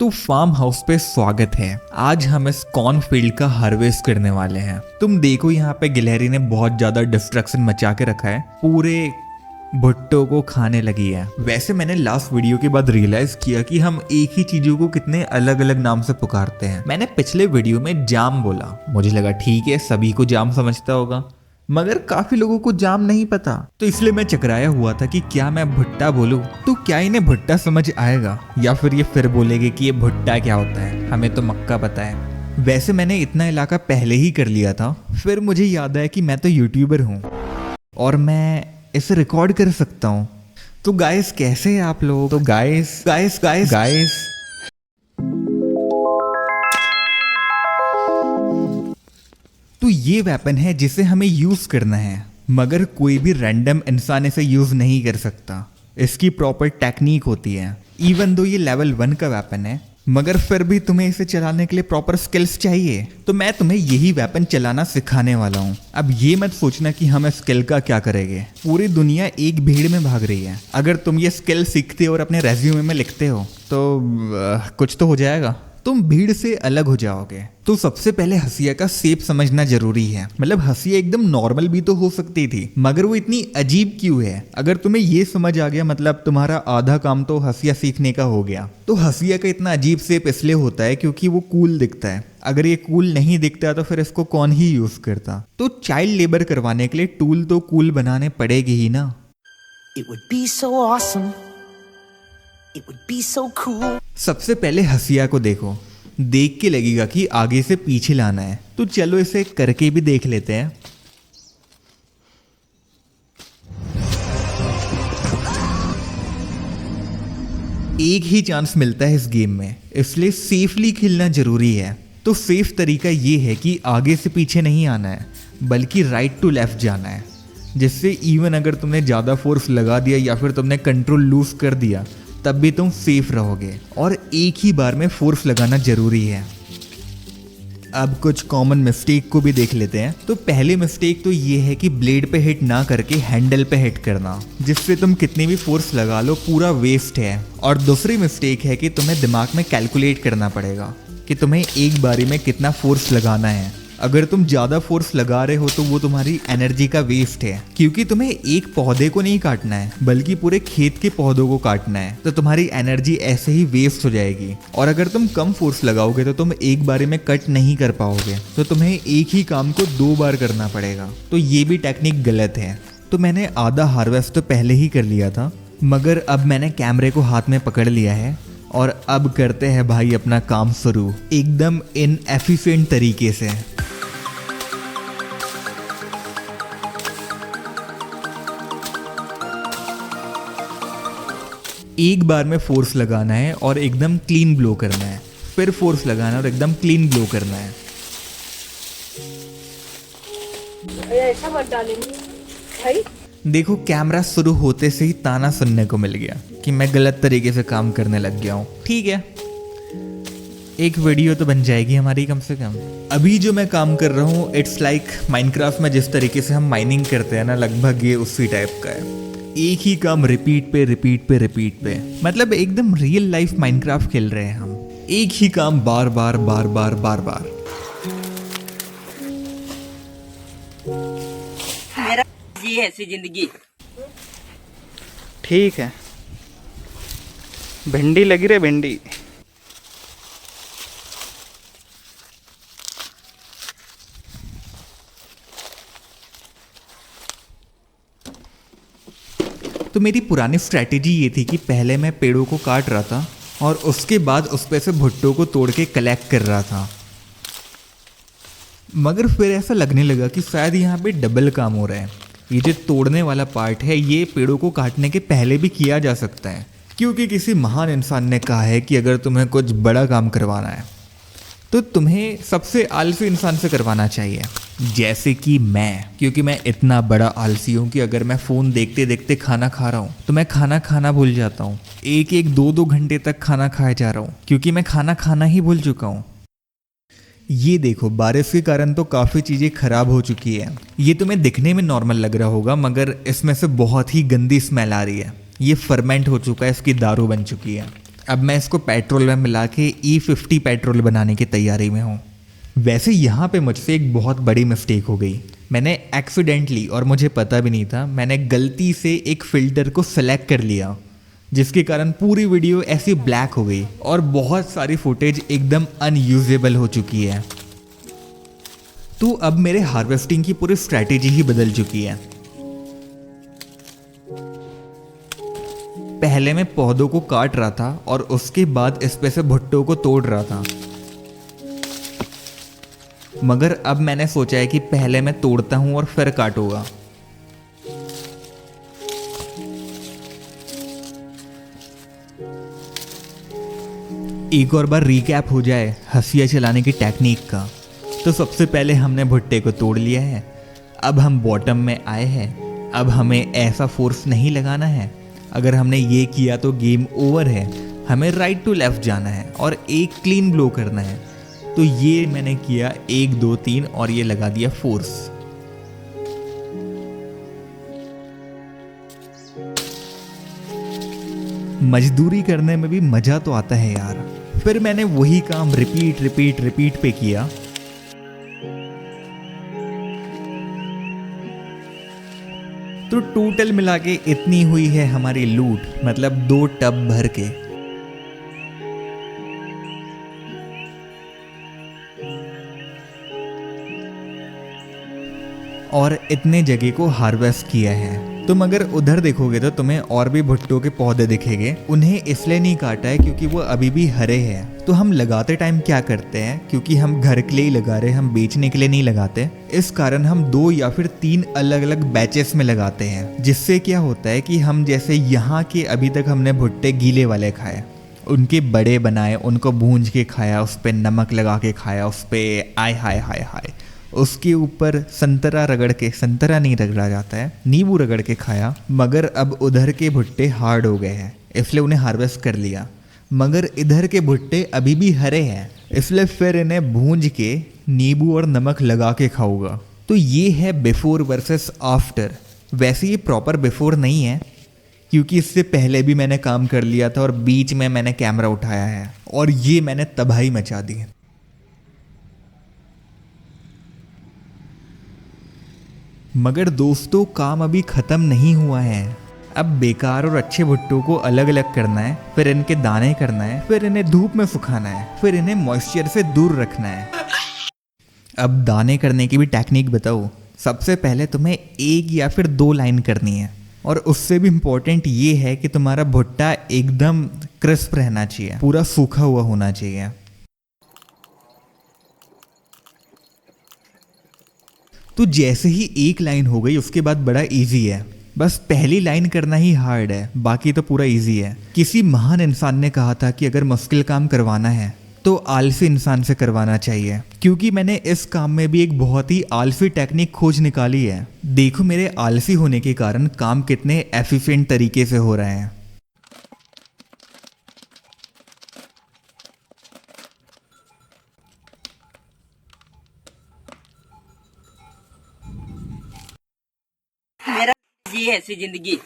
तो farm house पे स्वागत है। आज हम इस कॉर्न फील्ड का हार्वेस्ट करने वाले हैं। तुम देखो यहाँ पे गिलहरी ने बहुत ज्यादा डिस्ट्रक्शन मचा के रखा है, पूरे भुट्टो को खाने लगी है। वैसे मैंने लास्ट वीडियो के बाद रियलाइज किया कि हम एक ही चीजों को कितने अलग अलग नाम से पुकारते हैं। मैंने पिछले वीडियो में जाम बोला, मुझे लगा ठीक है सभी को जाम समझता होगा, मगर काफी लोगों को जाम नहीं पता, तो इसलिए मैं चकराया हुआ था कि क्या मैं भुट्टा बोलूं तो क्या इन्हें भुट्टा समझ आएगा, या फिर ये फिर बोलेंगे कि ये भुट्टा क्या होता है, हमें तो मक्का पता है। वैसे मैंने इतना इलाका पहले ही कर लिया था, फिर मुझे याद आया कि मैं तो यूट्यूबर हूँ और मैं इसे रिकॉर्ड कर सकता हूँ। तो गाइस कैसे हैं आप लोग? तो गाइस गाइस गाइस गाइस तो ये वेपन है जिसे हमें यूज करना है, मगर कोई भी रैंडम इंसान इसे यूज नहीं कर सकता। इसकी प्रॉपर टेक्निक होती है। इवन दो ये लेवल 1 का वेपन है, मगर फिर भी तुम्हें इसे चलाने के लिए प्रॉपर स्किल्स चाहिए। तो मैं तुम्हें यही वेपन चलाना सिखाने वाला हूँ। अब ये मत सोचना कि हम इस स्किल का क्या करेंगे, पूरी दुनिया एक भीड़ में भाग रही है। अगर तुम ये स्किल सीखते हो और अपने रेज्यूमे में लिखते हो तो कुछ तो हो जाएगा, तुम भीड़ से अलग हो जाओगे। तो सबसे पहले हसिया का शेप समझना जरूरी है। मतलब हसिया एकदम नॉर्मल भी तो हो सकती थी, मगर वो इतनी अजीब क्यों है? अगर तुम्हें ये समझ आ गया, मतलब तुम्हारा आधा काम तो हसिया सीखने का हो गया। तो हसिया का इतना अजीब शेप इसलिए होता है क्योंकि वो कूल दिखता है। अगर ये कूल नहीं दिखता तो फिर इसको कौन ही यूज करता? तो चाइल्ड लेबर करवाने के लिए टूल तो कूल बनाने पड़ेगी ही ना। It would be so awesome. It would be so cool. सबसे पहले हसिया को देखो, देख के लगेगा कि आगे से पीछे लाना है। तो चलो इसे करके भी देख लेते हैं। एक ही चांस मिलता है इस गेम में, इसलिए सेफली खेलना जरूरी है। तो सेफ तरीका ये है कि आगे से पीछे नहीं आना है, बल्कि राइट टू लेफ्ट जाना है, जिससे इवन अगर तुमने ज़्यादा फोर्स लगा दिया या फिर तुमने कंट्रोल लूज कर दिया तब भी तुम सेफ रहोगे। और एक ही बार में फोर्स लगाना जरूरी है। अब कुछ कॉमन मिस्टेक को भी देख लेते हैं। तो पहली मिस्टेक तो ये है कि ब्लेड पे हिट ना करके हैंडल पे हिट करना, जिससे तुम कितनी भी फोर्स लगा लो पूरा वेस्ट है। और दूसरी मिस्टेक है कि तुम्हें दिमाग में कैलकुलेट करना पड़ेगा कि तुम्हें एक बारी में कितना फोर्स लगाना है। अगर तुम ज़्यादा फोर्स लगा रहे हो तो वो तुम्हारी एनर्जी का वेस्ट है, क्योंकि तुम्हें एक पौधे को नहीं काटना है बल्कि पूरे खेत के पौधों को काटना है। तो तुम्हारी एनर्जी ऐसे ही वेस्ट हो जाएगी। और अगर तुम कम फोर्स लगाओगे तो तुम एक बारी में कट नहीं कर पाओगे, तो तुम्हें एक ही काम को 2 बार करना पड़ेगा। तो ये भी टेक्निक गलत है। तो मैंने आधा हार्वेस्ट तो पहले ही कर लिया था, मगर अब मैंने कैमरे को हाथ में पकड़ लिया है और अब करते हैं भाई अपना काम शुरू, एकदम इनएफिशिएंट तरीके से। एक बार में फोर्स लगाना है और एकदम क्लीन ब्लो करना है, फिर फोर्स लगाना है और एकदम क्लीन ब्लो करना है। ऐसा मत डालेंगे भाई। देखो कैमरा शुरू होते से ही ताना सुनने को मिल गया कि मैं गलत तरीके से काम करने लग गया हूँ। ठीक है, एक वीडियो तो बन जाएगी हमारी कम से कम। अभी जो मैं काम कर रहा हूँ इट्स लाइक माइनक्राफ्ट में जिस तरीके से हम माइनिंग करते हैं ना, लगभग ये उसी टाइप का है। एक ही काम रिपीट पे रिपीट पे रिपीट पे, मतलब एकदम रियल लाइफ माइनक्राफ्ट खेल रहे हैं हम। एक ही काम बार बार बार बार बार बार। मेरा ये ऐसी जिंदगी। ठीक है, भिंडी लगी रे भिंडी। तो मेरी पुरानी स्ट्रैटेजी ये थी कि पहले मैं पेड़ों को काट रहा था और उसके बाद उस पे से भुट्टो को तोड़ के कलेक्ट कर रहा था, मगर फिर ऐसा लगने लगा कि शायद यहाँ पे डबल काम हो रहा है। ये जो तोड़ने वाला पार्ट है ये पेड़ों को काटने के पहले भी किया जा सकता है, क्योंकि किसी महान इंसान ने कहा है कि अगर तुम्हें कुछ बड़ा काम करवाना है तो तुम्हें सबसे आलसी इंसान से करवाना चाहिए, जैसे कि मैं। क्योंकि मैं इतना बड़ा आलसी हूँ कि अगर मैं फ़ोन देखते देखते खाना खा रहा हूँ तो मैं खाना खाना भूल जाता हूँ। एक एक 2-2 घंटे तक खाना खाए जा रहा हूँ क्योंकि मैं खाना खाना ही भूल चुका हूँ। ये देखो बारिश के कारण तो काफ़ी चीज़ें खराब हो चुकी है। ये तुम्हें दिखने में नॉर्मल लग रहा होगा, मगर इसमें से बहुत ही गंदी स्मेल आ रही है। ये फर्मेंट हो चुका है, इसकी दारू बन चुकी है। अब मैं इसको पेट्रोल में मिला के E50 पेट्रोल बनाने की तैयारी में हूँ। वैसे यहाँ पे मुझसे एक बहुत बड़ी मिस्टेक हो गई। मैंने एक्सीडेंटली, और मुझे पता भी नहीं था, मैंने गलती से एक फ़िल्टर को सेलेक्ट कर लिया, जिसके कारण पूरी वीडियो ऐसी ब्लैक हो गई और बहुत सारी फुटेज एकदम अनयूजेबल हो चुकी है। तो अब मेरे हार्वेस्टिंग की पूरी स्ट्रैटेजी ही बदल चुकी है। पहले मैं पौधों को काट रहा था और उसके बाद इस पे से भुट्टों को तोड़ रहा था, मगर अब मैंने सोचा है कि पहले मैं तोड़ता हूं और फिर काटूंगा। एक और बार रिकैप हो जाए हंसिया चलाने की टेक्निक का, तो सबसे पहले हमने भुट्टे को तोड़ लिया है। अब हम बॉटम में आए हैं। अब हमें ऐसा फोर्स नहीं लगाना है। अगर हमने ये किया तो गेम ओवर है। हमें राइट टू लेफ्ट जाना है और एक क्लीन ब्लो करना है। तो ये मैंने किया 1 2 3 और ये लगा दिया फोर्स। मजदूरी करने में भी मजा तो आता है यार। फिर मैंने वही काम रिपीट रिपीट रिपीट पे किया। तो टोटल मिला के इतनी हुई है हमारी लूट, मतलब 2 टब भर के। और इतने जगह को हार्वेस्ट किया है। तुम अगर उधर देखोगे तो तुम्हें और भी भुट्टों के पौधे दिखेंगे। उन्हें इसलिए नहीं काटा है क्योंकि वो अभी भी हरे हैं। तो हम लगाते टाइम क्या करते हैं, क्योंकि हम घर के लिए ही लगा रहे हैं, हम बेचने के लिए नहीं लगाते, इस कारण हम 2 या फिर 3 अलग अलग बैचेस में लगाते हैं। जिससे क्या होता है कि हम जैसे यहाँ के अभी तक हमने भुट्टे गीले वाले खाए, उनके बड़े बनाए, उनको भूंज के खाया, उस पर नमक लगा के खाया, उस पर आय हाय हाय हाय, उसके ऊपर संतरा रगड़ के, संतरा नहीं रगड़ा जाता है, नींबू रगड़ के खाया। मगर अब उधर के भुट्टे हार्ड हो गए हैं, इसलिए उन्हें हार्वेस्ट कर लिया। मगर इधर के भुट्टे अभी भी हरे हैं, इसलिए फिर इन्हें भूंज के नींबू और नमक लगा के खाऊंगा। तो ये है बिफोर वर्सेस आफ्टर। वैसे ये प्रॉपर बिफोर नहीं है, क्योंकि इससे पहले भी मैंने काम कर लिया था और बीच में मैंने कैमरा उठाया है और ये मैंने तबाही मचा दी। मगर दोस्तों काम अभी ख़त्म नहीं हुआ है। अब बेकार और अच्छे भुट्टों को अलग अलग करना है, फिर इनके दाने करना है, फिर इन्हें धूप में सुखाना है, फिर इन्हें मॉइस्चर से दूर रखना है। अब दाने करने की भी टेक्निक बताओ। सबसे पहले तुम्हें 1 या फिर 2 लाइन करनी है, और उससे भी इम्पोर्टेंट ये है कि तुम्हारा भुट्टा एकदम क्रिस्प रहना चाहिए, पूरा सूखा हुआ होना चाहिए। तो जैसे ही 1 लाइन हो गई उसके बाद बड़ा इजी है। बस पहली लाइन करना ही हार्ड है, बाकी तो पूरा इजी है। किसी महान इंसान ने कहा था कि अगर मुश्किल काम करवाना है तो आलसी इंसान से करवाना चाहिए, क्योंकि मैंने इस काम में भी एक बहुत ही आलसी टेक्निक खोज निकाली है। देखो मेरे आलसी होने के कारण काम कितने एफिशिएंट तरीके से हो रहे हैं। मेरा जी ऐसी जिंदगी।